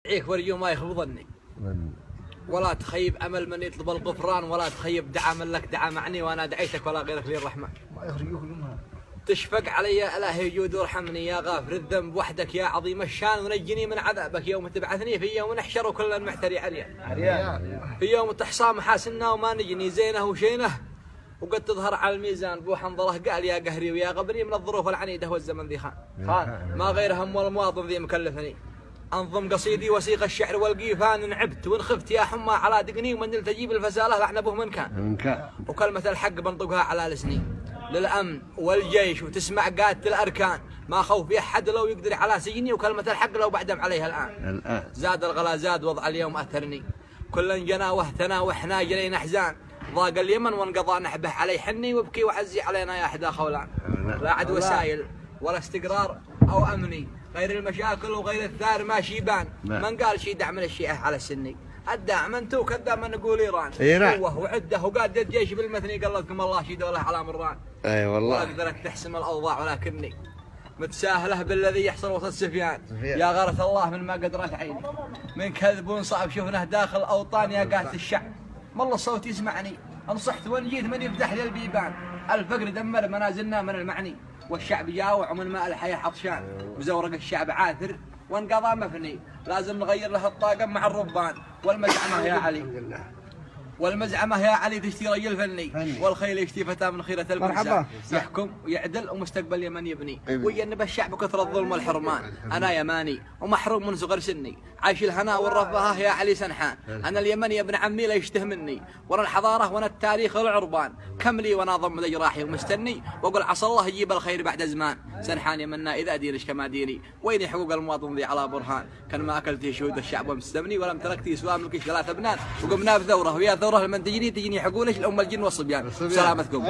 عيك ورجو ما يخفضني ولا تخيب أمل من يطلب الغفران، ولا تخيب دعا من لك دعا معني، وأنا دعيتك ولا غيرك لي الرحمن. ما يخرجوك منها. تشفق علي إلهي جود وارحمني يا غافر الذنب وحدك يا عظيم الشان، ونجني من عذابك يوم تبعثني في يوم نحشر كل المعتري عريان، في يوم تحصى محاسننا وما نجني زينه وشينه، وقد تظهر على الميزان بوح انظره قال يا قهري ويا غبري من الظروف العنيدة والزمن ذي خان ما غير هم والمواطن ذي مكلفني. أنظم قصيدي وسيق الشعر والقيفان، نعبت ونخفت يا حمى على دقني، ومن تجيب الفسالة لعن أبوه من كان، وكلمة الحق بنطقها على لسني للأمن والجيش وتسمع قادة الأركان، ما خوف أحد لو يقدر على سجني، وكلمة الحق لو بعدم عليها الآن. زاد الغلا زاد وضع اليوم أثرني، كل جنا وهتنا وإحنا جلينا أحزان، ضاق اليمن وانقضى نحبه علي حني، وابكي وعزي علينا يا أحدا خولان. لا عد وسائل ولا استقرار أو أمني، غير المشاكل وغير الثار ما شيبان، من قال شي دعم الشيعة على السني، الدعم انتو كذا ما نقول ايران، قوه وعده وقاده الجيش بالمثني، قال لكم الله شي دوله على مران. اي والله قدرت تحسم الاوضاع ولكني متساهله بالذي يحصل وسط السفيان، يا غارة الله من ما قدرت عيني، من كذب وصعب شفناه داخل اوطان يا قاهة الشعب، والله الصوت يسمعني انصحت ونجيت من يفتح لي البيبان، الفقر دمر منازلنا من المعني، والشعب جاوع ومن ماء الحياة عطشان، وزورق الشعب عاثر وانقضى مفني، لازم نغير له الطاقم مع الربان، والمزعمة يا علي والمزعمة يا علي تشتي رجل فني، والخيل يشتي فتاة من خيرة المنسى، يحكم ويعدل ومستقبل يمن يبني، ويجنب الشعب كثر الظلم والحرمان. أنا يماني ومحروم من صغر سني، عايش الهناء والرفاه يا علي سنحان، أنا اليمني يا ابن عمي لا يشته مني، وانا الحضارة وانا التاريخ العربان، كم لي وانا ضم جراحي ومستني، واقول عسى الله يجيب الخير بعد زمان. سنحان يمنا إذا دينش كما ديني، وين حقوق المواطن ذي على برهان، كان ما أكلت شهود الشعب ومستمني، ولم تركتي سواء ملكش ثلاث ابنان، وقمنا بثورة ويا ثورة لمن تجيني حقونش الأم الجن والصبيان. سلامتكم.